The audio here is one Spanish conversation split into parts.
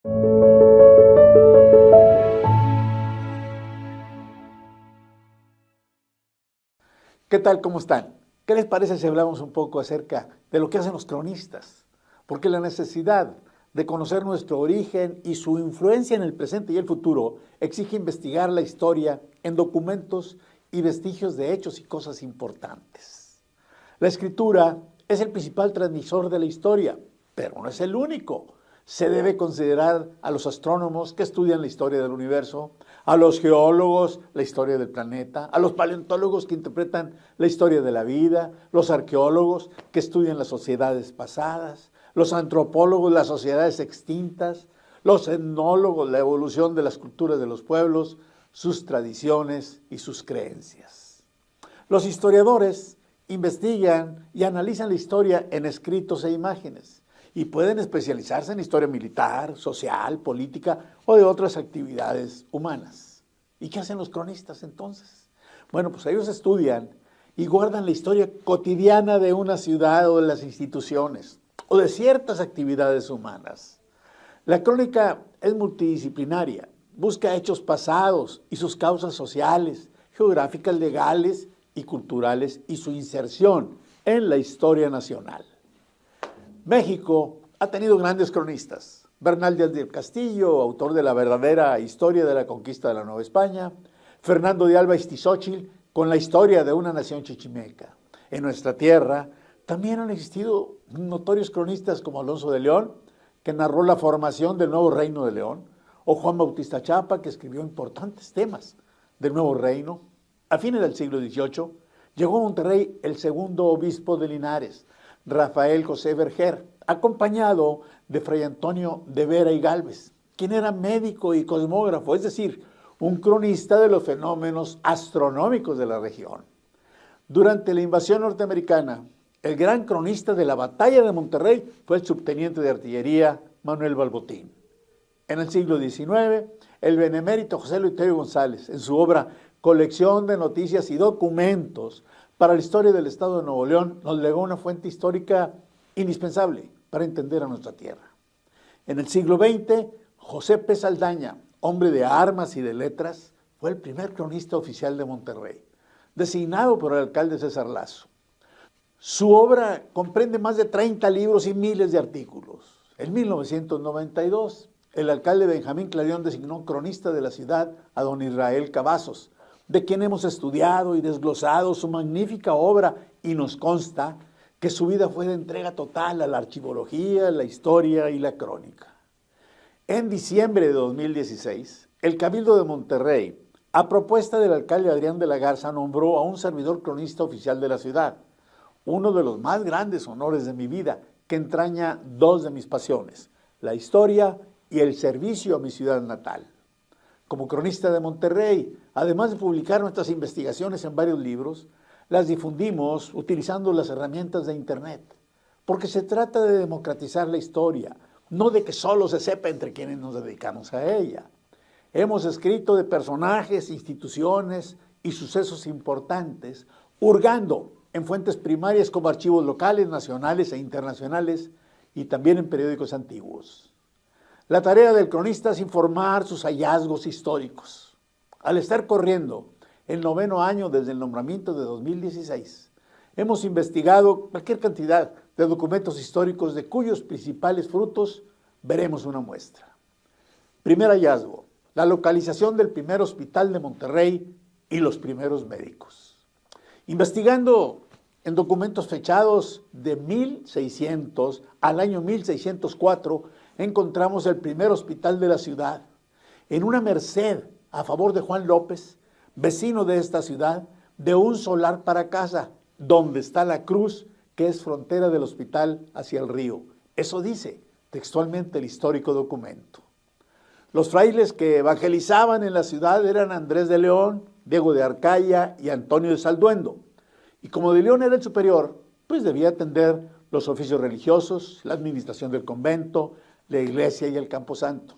¿Qué tal? ¿Cómo están? ¿Qué les parece si hablamos un poco acerca de lo que hacen los cronistas? Porque la necesidad de conocer nuestro origen y su influencia en el presente y el futuro exige investigar la historia en documentos y vestigios de hechos y cosas importantes. La escritura es el principal transmisor de la historia, pero no es el único. Se debe considerar a los astrónomos que estudian la historia del universo, a los geólogos la historia del planeta, a los paleontólogos que interpretan la historia de la vida, los arqueólogos que estudian las sociedades pasadas, los antropólogos las sociedades extintas, los etnólogos la evolución de las culturas de los pueblos, sus tradiciones y sus creencias. Los historiadores investigan y analizan la historia en escritos e imágenes, y pueden especializarse en historia militar, social, política o de otras actividades humanas. ¿Y qué hacen los cronistas entonces? Bueno, pues ellos estudian y guardan la historia cotidiana de una ciudad o de las instituciones o de ciertas actividades humanas. La crónica es multidisciplinaria, busca hechos pasados y sus causas sociales, geográficas, legales y culturales y su inserción en la historia nacional. México ha tenido grandes cronistas. Bernal Díaz del Castillo, autor de la verdadera historia de la conquista de la Nueva España. Fernando de Alba Istizóchil, con la historia de una nación chichimeca. En nuestra tierra también han existido notorios cronistas como Alonso de León, que narró la formación del nuevo reino de León, o Juan Bautista Chapa, que escribió importantes temas del nuevo reino. A fines del siglo XVIII llegó a Monterrey el segundo obispo de Linares, Rafael José Verger, acompañado de Fray Antonio de Vera y Gálvez, quien era médico y cosmógrafo, es decir, un cronista de los fenómenos astronómicos de la región. Durante la invasión norteamericana, el gran cronista de la batalla de Monterrey fue el subteniente de artillería Manuel Balbotín. En el siglo XIX, el benemérito José Luis González, en su obra Colección de Noticias y Documentos para la Historia del Estado de Nuevo León, nos legó una fuente histórica indispensable para entender a nuestra tierra. En el siglo XX, José P. Saldaña, hombre de armas y de letras, fue el primer cronista oficial de Monterrey, designado por el alcalde César Lazo. Su obra comprende más de 30 libros y miles de artículos. En 1992, el alcalde Benjamín Clarión designó cronista de la ciudad a don Israel Cavazos, de quien hemos estudiado y desglosado su magnífica obra, y nos consta que su vida fue de entrega total a la archivología, la historia y la crónica. En diciembre de 2016, el Cabildo de Monterrey, a propuesta del alcalde Adrián de la Garza, nombró a un servidor cronista oficial de la ciudad, uno de los más grandes honores de mi vida, que entraña dos de mis pasiones, la historia y el servicio a mi ciudad natal. Como cronista de Monterrey, además de publicar nuestras investigaciones en varios libros, las difundimos utilizando las herramientas de Internet, porque se trata de democratizar la historia, no de que solo se sepa entre quienes nos dedicamos a ella. Hemos escrito de personajes, instituciones y sucesos importantes, hurgando en fuentes primarias como archivos locales, nacionales e internacionales, y también en periódicos antiguos. La tarea del cronista es informar sus hallazgos históricos. Al estar corriendo el 9º año desde el nombramiento de 2016, hemos investigado cualquier cantidad de documentos históricos de cuyos principales frutos veremos una muestra. Primer hallazgo, la localización del primer hospital de Monterrey y los primeros médicos. Investigando en documentos fechados de 1600 al año 1604, encontramos el primer hospital de la ciudad, en una merced a favor de Juan López, vecino de esta ciudad, de un solar para casa, donde está la cruz, que es frontera del hospital hacia el río. Eso dice textualmente el histórico documento. Los frailes que evangelizaban en la ciudad eran Andrés de León, Diego de Arcaya y Antonio de Salduendo. Y como de León era el superior, pues debía atender los oficios religiosos, la administración del convento, la iglesia y el camposanto.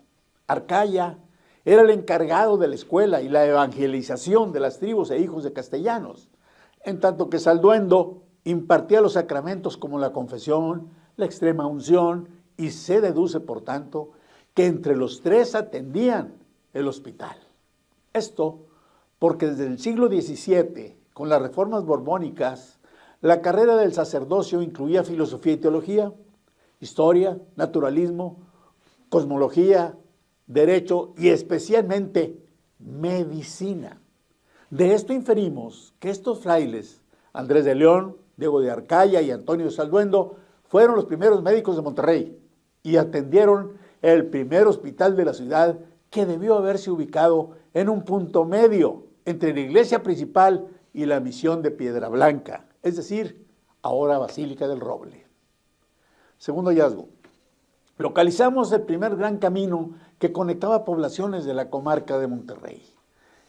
Arcaya era el encargado de la escuela y la evangelización de las tribus e hijos de castellanos, en tanto que Salduendo impartía los sacramentos como la confesión, la extrema unción, y se deduce, por tanto, que entre los tres atendían el hospital. Esto porque desde el siglo XVII, con las reformas borbónicas, la carrera del sacerdocio incluía filosofía y teología, historia, naturalismo, cosmología, derecho y especialmente medicina. De esto inferimos que estos frailes, Andrés de León, Diego de Arcaya y Antonio de Salduendo, fueron los primeros médicos de Monterrey y atendieron el primer hospital de la ciudad, que debió haberse ubicado en un punto medio entre la iglesia principal y la misión de Piedra Blanca, es decir, ahora Basílica del Roble. Segundo hallazgo. Localizamos el primer gran camino que conectaba poblaciones de la comarca de Monterrey.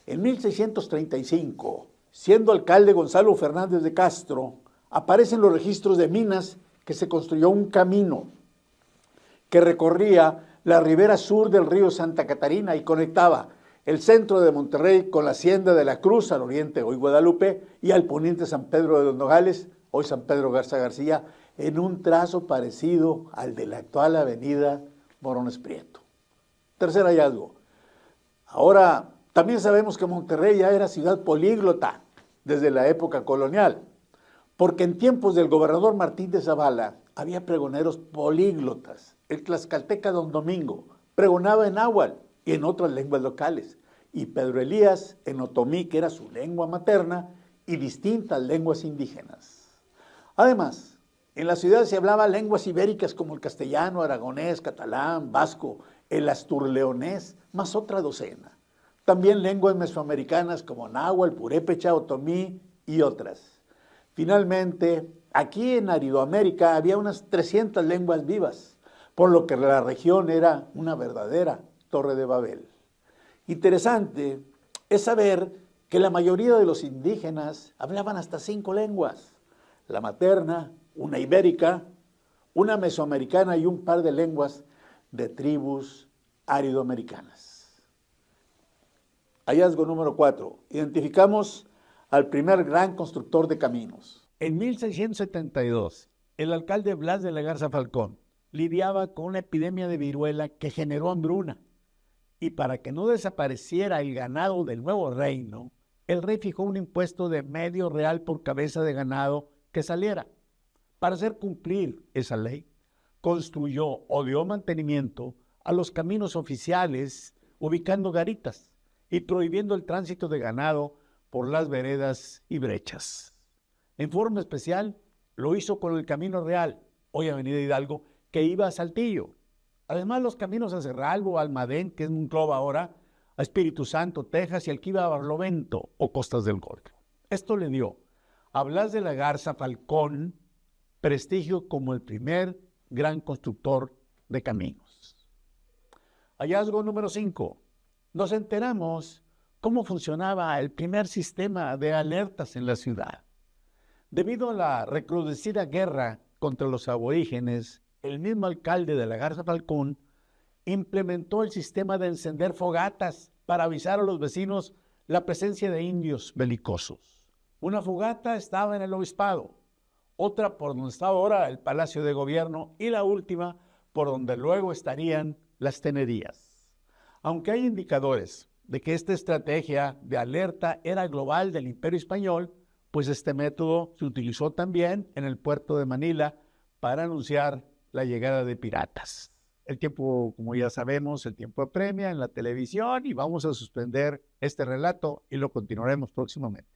En 1635, siendo alcalde Gonzalo Fernández de Castro, aparecen los registros de Minas que se construyó un camino que recorría la ribera sur del río Santa Catarina y conectaba el centro de Monterrey con la Hacienda de la Cruz al oriente, hoy Guadalupe, y al poniente San Pedro de los Nogales, hoy San Pedro Garza García, en un trazo parecido al de la actual avenida Morones Prieto. Tercer hallazgo. Ahora, también sabemos que Monterrey ya era ciudad políglota desde la época colonial, porque en tiempos del gobernador Martín de Zavala había pregoneros políglotas. El tlaxcalteca Don Domingo pregonaba en náhuatl y en otras lenguas locales, y Pedro Elías en otomí, que era su lengua materna, y distintas lenguas indígenas. Además, en la ciudad se hablaba lenguas ibéricas como el castellano, aragonés, catalán, vasco, el asturleonés, más otra docena. También lenguas mesoamericanas como náhuatl, purépecha, otomí y otras. Finalmente, aquí en Aridoamérica había unas 300 lenguas vivas, por lo que la región era una verdadera Torre de Babel. Interesante es saber que la mayoría de los indígenas hablaban hasta 5 lenguas: la materna, una ibérica, una mesoamericana y un par de lenguas de tribus aridoamericanas. Hallazgo número 4. Identificamos al primer gran constructor de caminos. En 1672, el alcalde Blas de la Garza Falcón lidiaba con una epidemia de viruela que generó hambruna. Y para que no desapareciera el ganado del nuevo reino, el rey fijó un impuesto de medio real por cabeza de ganado que saliera. Para hacer cumplir esa ley, construyó o dio mantenimiento a los caminos oficiales, ubicando garitas y prohibiendo el tránsito de ganado por las veredas y brechas. En forma especial, lo hizo con el Camino Real, hoy Avenida Hidalgo, que iba a Saltillo. Además, los caminos a Cerralbo, a Almadén, que es Monclova ahora, a Espíritu Santo, Texas, y al que iba a Barlovento o Costas del Golfo. Esto le dio a Blas de la Garza Falcón prestigio como el primer gran constructor de caminos. Hallazgo número 5. Nos enteramos cómo funcionaba el primer sistema de alertas en la ciudad. Debido a la recrudecida guerra contra los aborígenes, el mismo alcalde de la Garza Falcón implementó el sistema de encender fogatas para avisar a los vecinos la presencia de indios belicosos. Una fogata estaba en el obispado, otra por donde estaba ahora el Palacio de Gobierno y la última por donde luego estarían las tenerías. Aunque hay indicadores de que esta estrategia de alerta era global del Imperio Español, pues este método se utilizó también en el puerto de Manila para anunciar la llegada de piratas. El tiempo, como ya sabemos, el tiempo apremia en la televisión y vamos a suspender este relato y lo continuaremos próximamente.